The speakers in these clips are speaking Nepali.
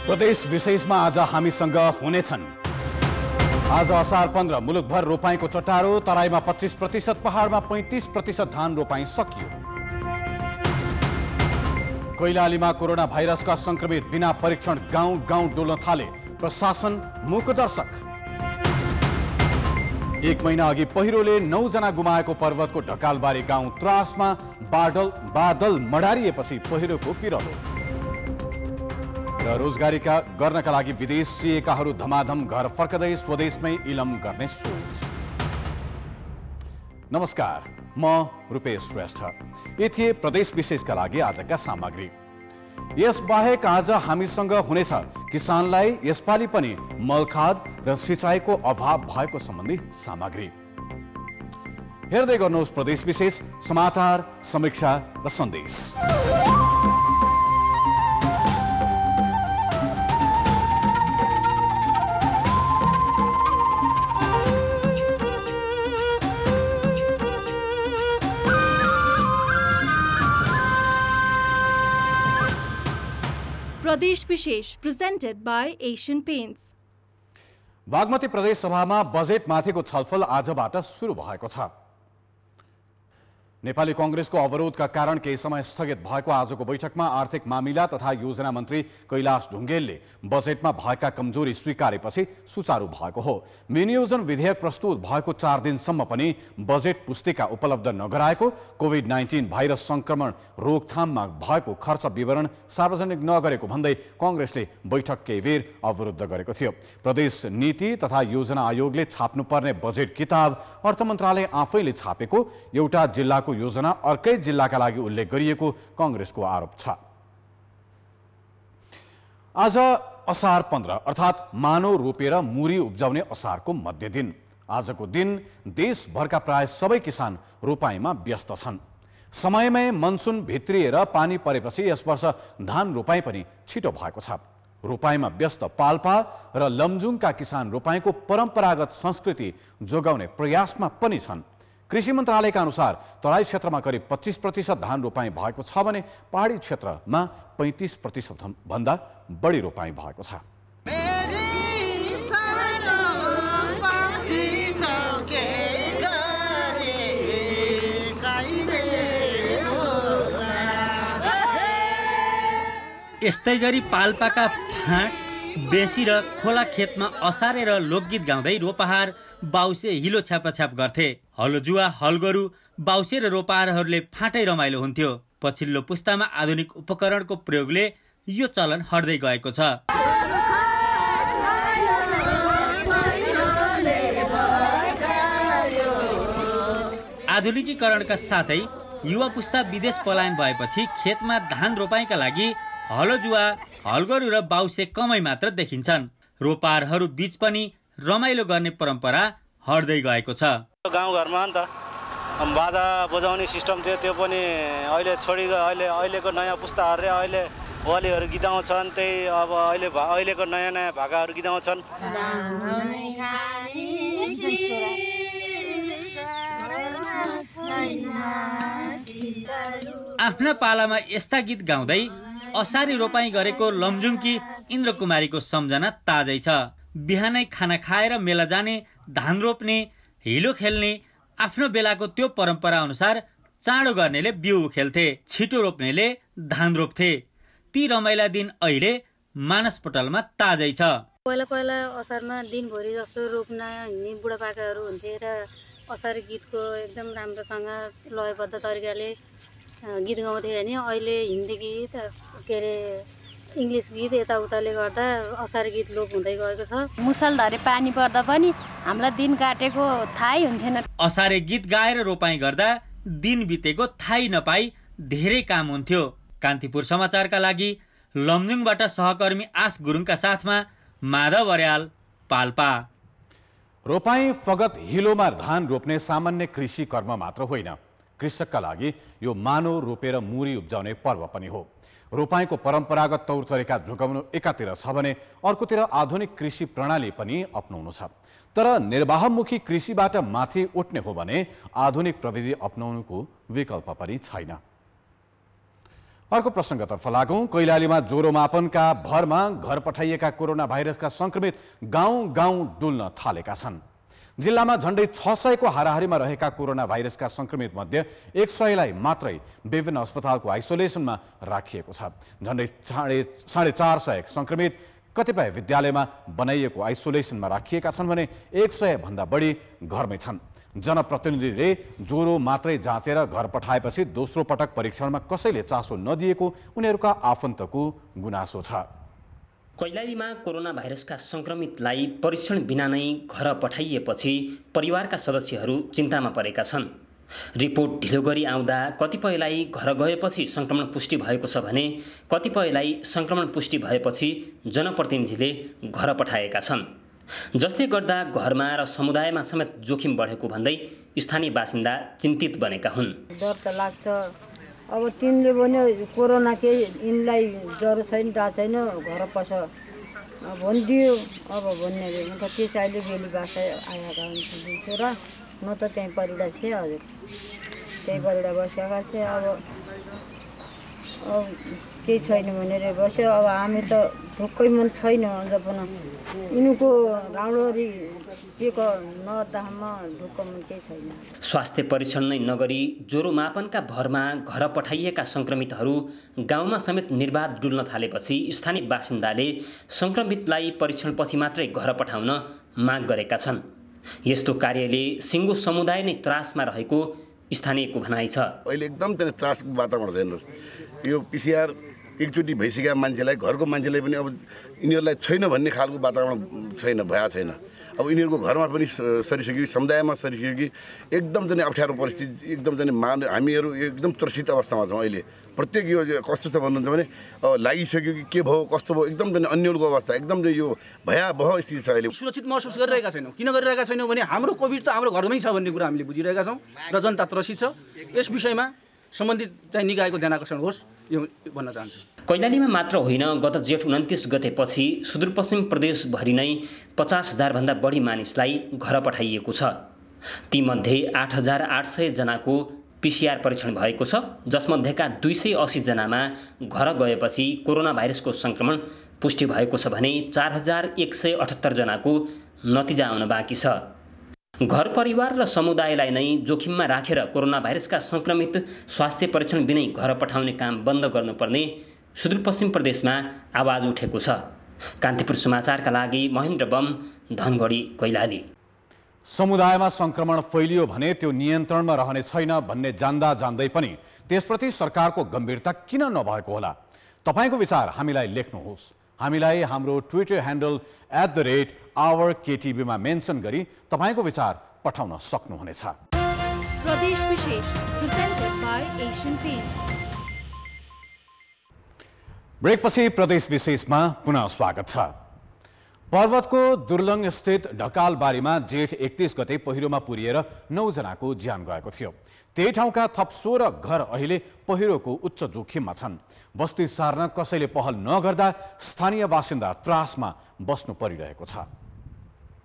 प्रदेश विशेषमा आज हामीसँग हुनेछन्। आज असार 15 मुलुकभर रोपाईको चटारो, तराईमा 25%, पहाडमा 35% धान रोपाई सकियो। कैलालीमा कोरोना भाइरसका संक्रमित बिना परीक्षण गाउँ गाउँ डुल्न थाले, प्रशासन मूकदर्शक। 1 महिना अघि पहिरोले 9 जना गुमाएको पर्वतको ढकालबारी गाउँ त्रासमा बादल मडारिएपछि पहिरोको पिरलो। र रोजगारी गर्नका लागि विदेशिएकाहरू धमाधम घर फर्कदै स्वदेशमै इलम गर्ने सोच। नमस्कार, म रूपेश श्रेष्ठ। यी थिए प्रदेश विशेषका लागि आजका सामग्री। यसबाहेक आज हामीसँग हुनेछ किसानलाई यसपालि पनि मलखाद र सिँचाइको अभाव भएको सम्बन्धी सामग्री। हेर्दै गर्नुहोस् प्रदेश विशेष, समाचार, समीक्षा र सन्देश। प्रदेश विशेष presented by Asian paints. Bagmati प्रदेश सभामा बजेटमाथिको छलफल आजबाट सुरु भएको छ। नेपाली कांग्रेसको अवरोधका कारण केही समय स्थगित भएको आजको बैठकमा आर्थिक मामिला तथा योजना मन्त्री कैलाश ढुङ्गेलले बजेटमा भएका कमजोरी स्वीकारेपछि सुचारू भएको हो। विनियोजन विधेयक प्रस्तुत भएको 4 दिनसम्म पनि बजेट पुस्तिका उपलब्ध नगराएको, कोभिड-19 भाइरस संक्रमण रोकथाममा भएको खर्च विवरण सार्वजनिक नगरेको भन्दै कांग्रेसले बैठक केही बेर अवरुद्ध गरेको थियो। प्रदेश नीति तथा योजना आयोगले छाप्नुपर्ने बजेट किताब अर्थ मन्त्रालय आफैले छापेको, एउटा जिल्लाको योजना अर्कै जिल्लाका लागि उल्लेख गरिएको कांग्रेसको आरोप छ। आज असार 15 अर्थात् मानव रोपेर मुरी उब्जाउने असारको मध्य दिन। आजको दिन देशभरका प्राय सबै किसान रोपाईमा व्यस्त छन्। समयमै मनसुन भित्रिएर पानी परेपछि यस वर्ष धान रोपाई पनि छिटो भएको छ। रोपाईमा व्यस्त पाल्पा र लमजुङका किसान रोपाईको परम्परागत संस्कृति जोगाउने प्रयासमा पनि छन्। कृषि मन्त्रालयका अनुसार तराई क्षेत्रमा करिब 25% धान रोपाई भएको छ भने पहाडी क्षेत्रमा 35% भन्दा बढी रोपाई भएको छ। यस्तै गरी पाल्पाका फाँट बेसी र खोला खेतमा असारेर लोकगीत गाउँदै रोपाहार बाउसे हिलो छ्यापाछ्याप गर्थे। हलोजुवा हलगोरु बाउसे र रोपाहारहरूले फाँटै रमाइलो हुन्थ्यो। पछिल्लो पुस्तामा आधुनिक उपकरणको प्रयोगले यो चलन हट्दै गएको छ। आधुनिकीकरणका साथै युवा पुस्ता विदेश पलायन भएपछि खेतमा धान रोपाईका लागि हलोजुवा हलगोरु र बाउसे कमै मात्र देखिन्छन्। रोपाहारहरू बीच पनि रमाइलो गर्ने परम्परा हट्दै गएको छ। गाउँघरमा नि त बाजा बजाउने सिस्टम थियो, त्यो पनि अहिले छोडी अहिलेको नयाँ पुस्ताहरूले अहिले वालीहरू गीत गाउँछन्। त्यही अब अहिलेको नयाँ नयाँ भाकाहरू गीत गाउँछन्। आफ्ना पालामा यस्ता गीत गाउँदै असारी रोपाई गरेको लमजुङकी इन्द्रकुमारीको सम्झना ताजै छ। बिहानै खाना खाएर मेला जाने, धान रोप्ने, हिलो खेल्ने, आफ्नो बेलाको त्यो परम्परा अनुसार चाँडो गर्नेले बिउ खेल्थे, छिटो रोप्नेले धान रोप्थे। ती रमाइला दिन अहिले मानसपटलमा ताजै छ। पहिला पहिला असारमा दिनभरि जस्तो रोप्न हिँड्ने बुढापाकाहरू हुन्थे र असारी गीतको एकदम राम्रोसँग लयबद्ध तरिकाले गीत गाउँथे होइन। अहिले हिन्दी गीत के अरे इङ्ग्लिस गीत यताउताले गर्दा असारी गीत लोप हुँदै गएको छ। मुसलधारे पानी पर्दा पनि हामीलाई दिन काटेको थाहै हुन्थेन। असारे गीत गाएर रोपाई गर्दा दिन बितेको थाहै नपाई धेरै काम हुन्थ्यो। कान्तिपुर समाचारका लागि लमजुङबाट सहकर्मी आस गुरुङका साथमा माधव अर्याल, पाल्पा। रोपाई फगत हिलोमा धान रोप्ने सामान्य कृषि कर्म मात्र होइन, कृषकका लागि यो मानव रोपेर मुरी उब्जाउने पर्व पनि हो। रोपाईको परम्परागत तौर तरिका जोगाउनु एकातिर छ भने अर्कोतिर आधुनिक कृषि प्रणाली पनि अपनाउनु छ। तर निर्वाहमुखी कृषिबाट माथि उठ्ने हो भने आधुनिक प्रविधि अपनाउनुको विकल्प पनि छैन। अर्को प्रसङ्गतर्फ लागौं। कैलालीमा ज्वरो मापनका भरमा घर पठाइएका कोरोना भाइरसका संक्रमित गाउँ डुल्न थालेका छन्। जिल्लामा झण्डै 600 को हाराहारीमा रहेका कोरोना भाइरसका संक्रमित मध्ये 100लाई मात्रै विभिन्न अस्पतालको आइसोलेसनमा राखिएको छ। झण्डै 450 संक्रमित कतिपय विद्यालयमा बनाइएको आइसोलेसनमा राखिएका छन् भने 100 भन्दा बढी घरमै छन्। जनप्रतिनिधिले ज्वरो मात्रै जाँचेर घर पठाएपछि दोस्रो पटक परीक्षणमा कसैले चासो नदिएको उनीहरूका आफन्तको गुनासो छ। कैलालीमा कोरोना भाइरसका संक्रमितलाई परीक्षण बिना नै घर पठाइएपछि परिवारका सदस्यहरू चिन्तामा परेका छन्। रिपोर्ट ढिलो गरी आउँदा कतिपयलाई घर गएपछि संक्रमण पुष्टि भएको छ भने कतिपयलाई संक्रमण पुष्टि भएपछि जनप्रतिनिधिले घर पठाएका छन्, जसले गर्दा घरमा र समुदायमा समेत जोखिम बढेको भन्दै स्थानीय बासिन्दा चिन्तित बनेका हुन्। डर त लाग्छ। अब तिनले भने कोरोना केही यिनलाई ज्वरो छैन डा छैन घर पस भनिदियो। अब भन्ने म त त्यस अहिले बेली बासा आएका हुन्छ र म त त्यहीँ परिडा थिएँ। हजुर त्यहीँ परिडा बसेका थिएँ। अब केही छैन भनेर बस्यो। अब हामी त ढुक्कै मन छैन जपन यिनको राउडोरी चेक नदामा ढुक्क मन केही छैन। स्वास्थ्य परीक्षण नै नगरी ज्वरो मापनका भरमा घर पठाइएका संक्रमितहरू गाउँमा समेत निर्बाध डुल्न थालेपछि स्थानीय बासिन्दाले संक्रमितलाई परीक्षणपछि मात्रै घर पठाउन माग गरेका छन्। यस्तो कार्यले सिङ्गो समुदाय नै त्रासमा रहेको स्थानीयको भनाइ छ। अहिले एकदम त्रासको वातावरण छ। हेर्नुहोस्, यो पिसिआर एकचोटि भइसकेका मान्छेलाई घरको मान्छेलाई पनि अब यिनीहरूलाई छैन भन्ने खालको वातावरण छैन, भया छैन। अब यिनीहरूको घरमा पनि सरिसक्यो, समुदायमा सरिसक्यो कि एकदम चाहिँ अप्ठ्यारो परिस्थिति, एकदम चाहिँ हामीहरू एकदम त्रसित अवस्थामा छौँ। अहिले प्रत्येक यो कस्तो छ भन्नुहुन्छ भने लागिसक्यो कि के भयो कस्तो भयो, एकदम चाहिँ अन्यलको अवस्था, एकदम चाहिँ यो भयावह स्थिति छ। अहिले सुरक्षित महसुस गरिरहेका छैनौँ। किन गरिरहेका छैनौँ भने हाम्रो कोभिड त हाम्रो घरमै छ भन्ने कुरा हामीले बुझिरहेका छौँ र जनता त्रसित छ। यस विषयमा सम्बन्धित चाहिँ निकायको ध्यान आकर्षण होस् यो भन्न चाहन्छु। कैलालीमा मात्र होइन, गत जेठ 29 गतेपछि सुदूरपश्चिम प्रदेशभरि नै 50,000 भन्दा बढी मानिसलाई घर पठाइएको छ। तीमध्ये 8,800 जनाको पिसिआर परीक्षण भएको छ, जसमध्येका 280 जनामा घर गएपछि कोरोना भाइरसको संक्रमण पुष्टि भएको छ भने 4,178 जनाको नतिजा आउन बाँकी छ। घर परिवार र समुदायलाई नै जोखिममा राखेर कोरोना भाइरसका संक्रमित स्वास्थ्य परीक्षण बिनै घर पठाउने काम बन्द गर्नुपर्ने सुदूरपश्चिम प्रदेशमा आवाज उठेको छ। कान्तिपुर समाचारका लागि महेन्द्र बम, धनगढी, कैलाली। समुदायमा संक्रमण फैलियो भने त्यो नियन्त्रणमा रहने छैन भन्ने जान्दा जान्दै पनि त्यसप्रति सरकारको गम्भीरता किन नभएको होला? तपाईको विचार हामीलाई लेख्नुहोस्। हामीलाई हाम्रो ट्विटर ह्यान्डल @OurKTV मा मेन्सन गरी तपाईको विचार पठाउन सक्नुहुनेछ। प्रदेश विशेष प्रेजेन्टेड बाइ एशियन पेन्ट्स। ब्रेकपछि प्रदेश विशेषमा पुनः स्वागत छ। पर्वतको दुर्लङ स्थित ढकालबारीमा जेठ 31 गते पहिरोमा पुरिएर 9 जनाको ज्यान गएको थियो। त्यही ठाउँका थप 16 घर अहिले पहिरोको उच्च जोखिममा छन्। बस्ती सार्न कसैले पहल नगर्दा स्थानीय बासिन्दा त्रासमा बस्नु परिरहेको छ।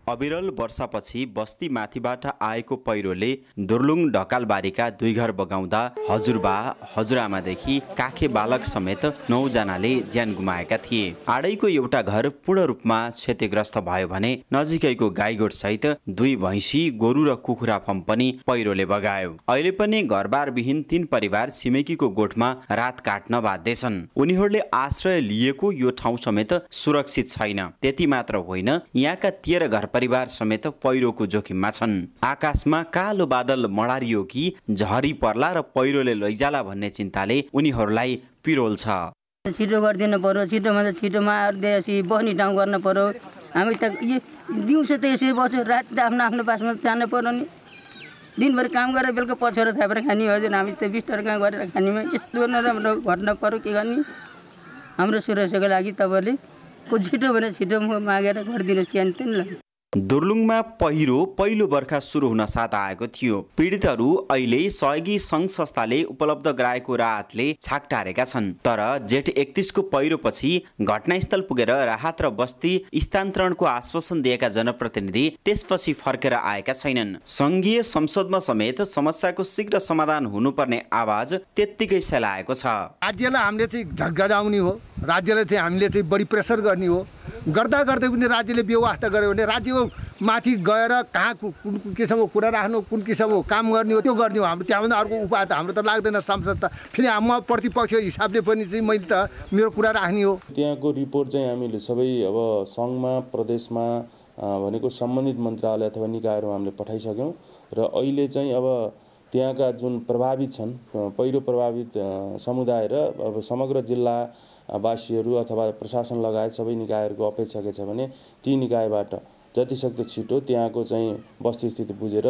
अविरल वर्षापछि बस्ती माथिबाट आएको पहिरोले दुर्लुङ ढकालबारीका 2 घर बगाउँदा हजुरबा हजुरआमादेखि काखे बालक समेत 9 जनाले ज्यान गुमाएका थिए। आडैको एउटा घर पूर्ण रूपमा क्षतिग्रस्त भयो भने नजिकैको गाईगोठ सहित 2 भैँसी, गोरु र कुखुरा फर्म पनि पहिरोले बगायो। अहिले पनि घरबार विहीन 3 परिवार छिमेकीको गोठमा रात काट्न बाध्य छन्। उनीहरूले आश्रय लिएको यो ठाउँ समेत सुरक्षित छैन। त्यति मात्र होइन, यहाँका 13 घर परिवार समेत पहिरोको जोखिममा छन्। आकाशमा कालो बादल मडारियो कि झरी पर्ला र पहिरोले लैजाला भन्ने चिन्ताले उनीहरूलाई पिरोल छ। छिटो गरिदिनु पर्यो, छिटोभन्दा छिटोमा बस्ने ठाउँ गर्न पर्यो। हामी त दिउँसो त यसरी बस्यो, राति त आफ्नो आफ्नो बासमा जानु पर्यो नि। दिनभरि काम गरेर बेलुका पछ्यौरा थापेर खाने हजुर। हामी त बिस्तार काम गरेर खानेमा यस्तो नराम्रो घट्न पर्यो के गर्ने। हाम्रो सुरक्षाको लागि तपाईँले छिटो भने छिटो मागेर गरिदिनुहोस् कि अन्त दुर्लुङमा पहिलो बर्खा सुरु हुन साथ आएको थियो। पीडितहरू अहिले सहयोगी सङ्घ संस्थाले उपलब्ध गराएको राहतले छाक टारेका छन्। तर जेठ 31 को पहिरोपछि घटनास्थल पुगेर राहत र बस्ती स्थानान्तरणको आश्वासन दिएका जनप्रतिनिधि त्यसपछि फर्केर आएका छैनन्। सङ्घीय संसदमा समेत समस्याको शीघ्र समाधान हुनुपर्ने आवाज त्यत्तिकै सेलाएको छ। राज्यलाई हामीले चाहिँ झगडाउने हो, राज्यलाई चाहिँ हामीले चाहिँ बढी प्रेसर गर्ने हो। गर्दा गर्दै पनि राज्यले व्यवस्था गर्यो भने राज्यको माथि गएर कहाँ कुन किसिमको कुरा राख्नु, कुन किसिमको काम गर्ने हो त्यो गर्ने हो। हाम्रो त्यहाँभन्दा अर्को उपाय त हाम्रो त लाग्दैन। सांसद त फेरि म प्रतिपक्ष हिसाबले पनि चाहिँ मैले त मेरो कुरा राख्ने हो। त्यहाँको रिपोर्ट चाहिँ हामीले सबै अब सङ्घमा प्रदेशमा भनेको सम्बन्धित मन्त्रालय अथवा निकायहरू हामीले पठाइसक्यौँ र अहिले चाहिँ अब त्यहाँका जुन प्रभावित छन् पहिरो प्रभावित समुदाय र अब समग्र जिल्ला वासीहरू अथवा प्रशासन लगायत सबै निकायहरूको अपेक्षा के छ भने ती निकायबाट जतिसक्दो छिटो त्यहाँको चाहिँ वस्तुस्थिति बुझेर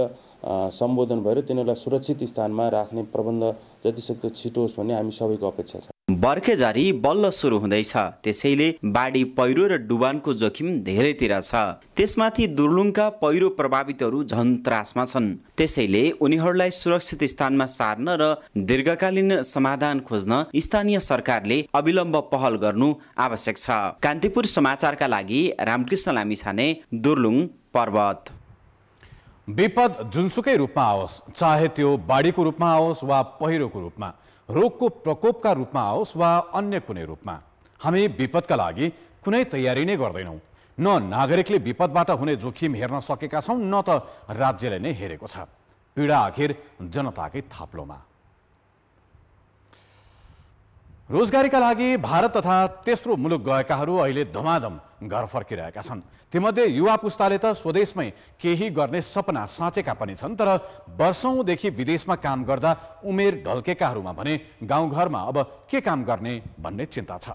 सम्बोधन भएर तिनीहरूलाई सुरक्षित स्थानमा राख्ने प्रबन्ध जतिसक्दो छिटो होस् भन्ने हामी सबैको अपेक्षा छ। बर्खेझरी बल्ल सुरु हुँदैछ, त्यसैले बाढी पहिरो र डुबानको जोखिम धेरैतिर छ। त्यसमाथि दुर्लुङका पहिरो प्रभावितहरू झन् त्रासमा छन्। त्यसैले उनीहरूलाई सुरक्षित स्थानमा सार्न र दीर्घकालीन समाधान खोज्न स्थानीय सरकारले अविलम्ब पहल गर्नु आवश्यक छ। कान्तिपुर समाचारका लागि रामकृष्ण लामिछाने, दुर्लुङ पर्वत। विपद जुनसुकै रूपमा आओस्, चाहे त्यो बाढीको रूपमा आओस् वा पहिरोको रूपमा, रोगको प्रकोपका रूपमा आओस् वा अन्य कुनै रूपमा, हामी विपदका लागि कुनै तयारी नै गर्दैनौँ। न नागरिकले विपदबाट हुने जोखिम हेर्न सकेका छौँ, न त राज्यले नै हेरेको छ। पीडा आखिर जनताकै थाप्लोमा। रोजगारीका लागि भारत तथा तेस्रो मुलुक गएकाहरू अहिले धमाधम घर फर्किरहेका छन्। तीमध्ये युवा पुस्ताले त स्वदेशमै केही गर्ने सपना साँचेका पनि छन्, तर वर्षौंदेखि विदेशमा काम गर्दा उमेर ढल्केकाहरूमा भने गाउँघरमा अब के काम गर्ने भन्ने चिन्ता छ।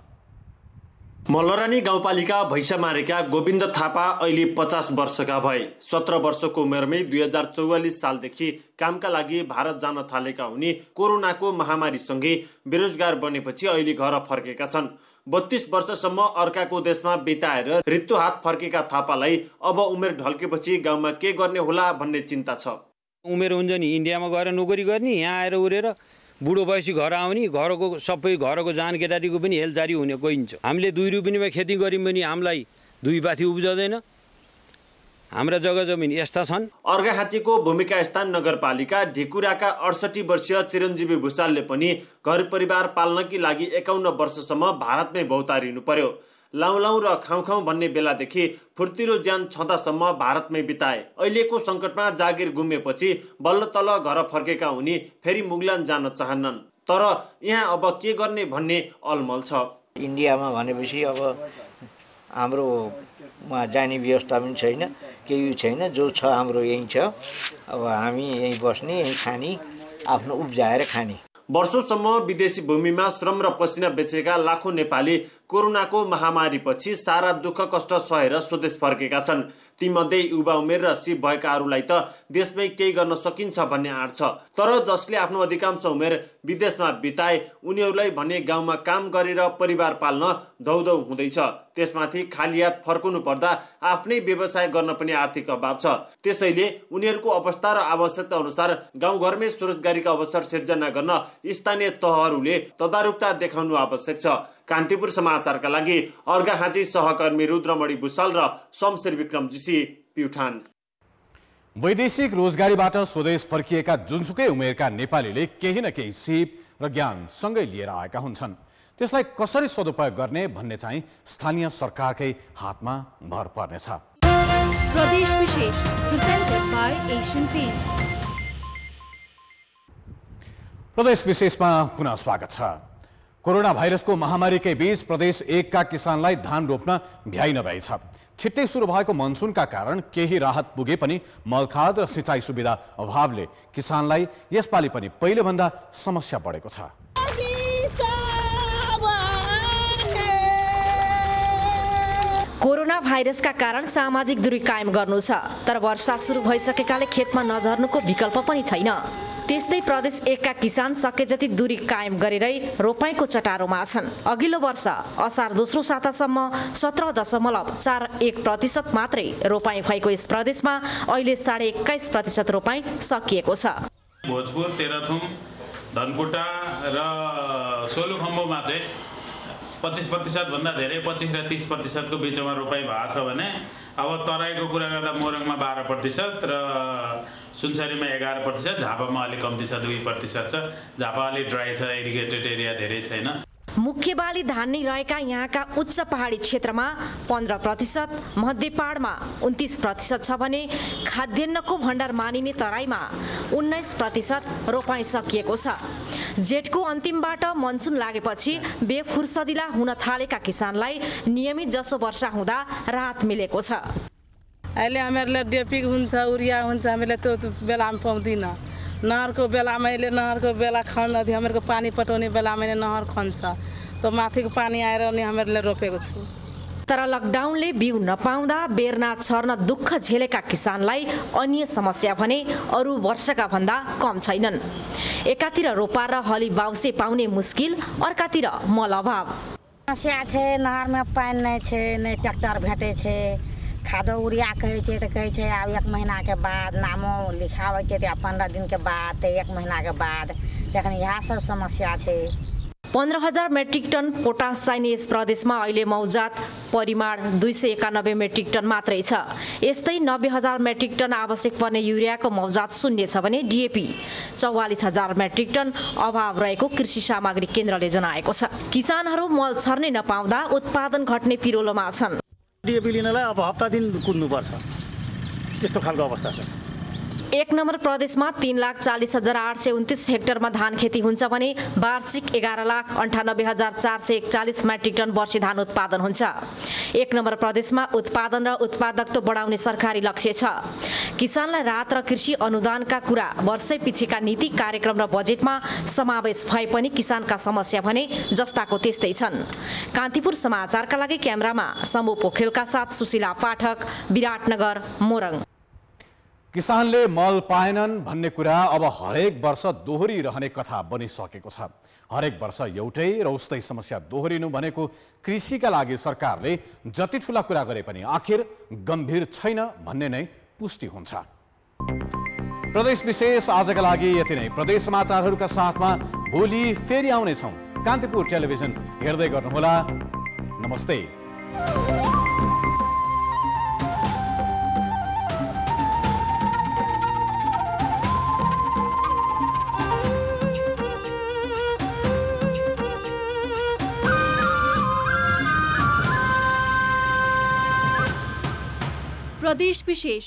मल्लरानी गाउँपालिका भैसामारेका गोविन्द थापा अहिले 50 वर्षका भए। 17 वर्षको उमेरमै 2044 सालदेखि कामका लागि भारत जान थालेका उनी कोरोनाको महामारीसँगै बेरोजगार बनेपछि अहिले घर फर्केका छन्। 32 वर्षसम्म अर्काको देशमा बिताएर रित्तो हात फर्केका थापालाई अब उमेर ढल्केपछि गाउँमा के गर्ने होला भन्ने चिन्ता छ। उमेर हुन्छ नि इन्डियामा गएर नोकरी गर्ने, यहाँ आएर उरेर बुढो भएपछि घर आउने, घरको सबै घरको जान केटारीको पनि हेलजारी हुने गइन्छ। हामीले 2 रुपियाँमा खेती गऱ्यौँ भने हामीलाई 2 बाथी उब्जदैन। हाम्रा जग्गा जमिन यस्ता छन्। अर्घाखाँचीको भूमिका स्थान नगरपालिका ढिकुराका 68 वर्षीय चिरञ्जीवी भुषालले पनि घर परिवार पाल्नकी लागि 51 वर्षसम्म भारतमै भौतारिनु पर्यो। लाउलाउ र खाउखाउ भन्ने बेलादेखि फुर्तिलो ज्यान छँदासम्म भारतमै बिताए। अहिलेको सङ्कटमा जागिर गुमेपछि बल्ल तल घर फर्केका उनी फेरि मुगलान जान चाहन्नन्, तर यहाँ अब के गर्ने भन्ने अलमल छ। इन्डियामा भनेपछि अब हाम्रो वहाँ जाने व्यवस्था पनि छैन, केही छैन। जो छ हाम्रो यहीँ छ। अब हामी यहीँ बस्ने, यहीँ खाने, आफ्नो उब्जाएर खाने। वर्षौंसम्म विदेशी भूमिमा श्रम र पसिना बेचेका लाखौं नेपाली कोरोनाको महामारीपछि सारा दुःख कष्ट सहेर स्वदेश फर्केका छन्। तीमध्ये युवा उमेर र सिप भएकाहरूलाई त देशमै केही गर्न सकिन्छ भन्ने आँट छ, तर जसले आफ्नो अधिकांश उमेर विदेशमा बिताए उनीहरूलाई भने गाउँमा काम गरेर परिवार पाल्न धौधौ हुँदैछ। त्यसमाथि खाली हात फर्कनु पर्दा आफ्नै व्यवसाय गर्न पनि आर्थिक अभाव छ। त्यसैले उनीहरूको अवस्था र आवश्यकता अनुसार गाउँघरमै स्वरोजगारीका अवसर सिर्जना गर्न स्थानीय तहहरूले तदारुकता देखाउनु आवश्यक छ। कान्तिपुर समाचारका लागि अर्घाखाँची सहकर्मी रुद्रमणि भुषाल र शमशेर विक्रम जीसी, प्युठान। वैदेशिक रोजगारीबाट स्वदेश फर्किएका जुनसुकै उमेरका नेपालीले केही न केही सिप र ज्ञान सँगै लिएर आएका हुन्छन्। त्यसलाई कसरी सदुपयोग गर्ने भन्ने चाहिँ स्थानीय सरकारकै हातमा भर पर्नेछ। प्रदेश विशेष प्रेजेन्टेड बाइ एशियन पेन्ट्स। प्रदेश विशेषमा पुनः स्वागत छ। कोरोना भाइरसको महामारीकै बीच प्रदेश 1 का किसानलाई धान रोप्न भ्याइ नभ्याइ छ। छिट्टै सुरु भएको मनसुनका कारण केही राहत पुगे पनि मलखाद र सिँचाइ सुविधा अभावले किसानलाई यसपालि पनि पहिलेभन्दा समस्या बढेको छ। कोरोना भाइरसका कारण सामाजिक दूरी कायम गर्नु छ, तर वर्षा सुरु भइसकेकाले खेतमा नझर्नुको विकल्प पनि छैन। त्यस्तै प्रदेश 1 का किसान सके जति दूरी कायम गरेरै रोपाईँको चटारोमा छन्। अघिल्लो वर्ष असार दोस्रो सातासम्म 17.41% मात्रै रोपाईँ भएको यस प्रदेशमा अहिले 21.5% रोपाईँ सकिएको छ। भोजपुर, तेह्रथुम, धनकुटा र सोलुखम्बुमा चाहिँ 25% भन्दा धेरै 25 र 30% को बीचमा रोपाईँ भएको छ भने अब तराईको कुरा गर्दा मोरङमा 12% र सुनसरीमा 11%, झापामा अलिक कम्ती छ 2% छ। झापा अलिक ड्राई छ, इरिगेटेड एरिया धेरै छैन। मुख्य बाली धान नै रहेका यहाँका उच्च पहाडी क्षेत्रमा 15%, मध्य पहाडमा 29% छ भने खाद्यान्नको भण्डार मानिने तराईमा 19% रोपाईँ सकिएको छ। जेठको अन्तिमबाट मनसुन लागेपछि बेफुर्सदिला हुन थालेका किसानलाई नियमित जसो वर्षा हुँदा राहत मिलेको छ। अहिले हामीहरूले डेपी हुन्छ, उरिया हुन्छ, हामीले त्यो बेलामा पाउँदिन। नहरको बेलामा अहिले नहरको बेला हामीहरूको पानी पटाउने बेलामा नहर खन्छ, त माथिको पानी आएर नि हामीहरूले रोपेको छु। तर लकडाउनले बिउ नपाउँदा बेर्ना छर्न दुःख झेलेका किसानलाई अन्य समस्या भने अरू वर्षका भन्दा कम छैनन्। एकातिर रोपा र हली बाउसे पाउने मुस्किल, अर्कातिर मल अभाव। समस्या छै, नहरमा पानी नै छै, नै ट्रैक्टर भेटै छै, खादो उरिया कहै छै त कहै छै अब 1 महीना के बाद नामो लिखाबै छै त 15 दिन के बाद त 1 महीना के बाद। तखन यह सब समस्या छै। 15,000 मेट्रिक टन पोटास चाहिने यस प्रदेशमा अहिले मौजात परिमाण 291 मेट्रिक टन मात्रै छ। यस्तै 90,000 मेट्रिक टन आवश्यक पर्ने युरियाको मौजात शून्य छ भने डिएपी 44,000 मेट्रिक टन अभाव रहेको कृषि सामग्री केन्द्रले जनाएको छ। किसानहरू मल छर्ने नपाउँदा उत्पादन घट्ने पिरोलोमा छन्। डिएपी लिनलाई अब हप्ता दिन कुद्नुपर्छ, त्यस्तो खालको अवस्था छ। 1 नम्बर प्रदेशमा 3,40,829 हेक्टरमा धान खेती हुन्छ भने वार्षिक 11,98,441 मेट्रिक टन वर्षी धान उत्पादन हुन्छ। 1 नम्बर प्रदेशमा उत्पादन र उत्पादकत्व बढाउने सरकारी लक्ष्य छ। किसानलाई राहत र कृषि अनुदानका कुरा वर्षै पछिका नीति कार्यक्रम र बजेटमा समावेश भए पनि किसानका समस्या भने जस्ताको त्यस्तै छन्। कान्तिपुर समाचारका लागि क्यामेरामा समू पोखरेलका साथ सुशीला पाठक, विराटनगर, मोरङ। किसानले मल पाएनन् भन्ने कुरा अब हरेक वर्ष दोहोरिरहने कथा बनिसकेको छ। हरेक वर्ष एउटै र उस्तै समस्या दोहोरिनु भनेको कृषिका लागि सरकारले जति ठुला कुरा गरे पनि आखिर गम्भीर छैन भन्ने नै पुष्टि हुन्छ। प्रदेश विशेष आजका लागि यति नै। प्रदेश समाचारहरूका साथमा भोलि फेरि आउनेछौँ। कान्तिपुर टेलिभिजन हेर्दै गर्नुहोला। नमस्ते। प्रदेश विशेष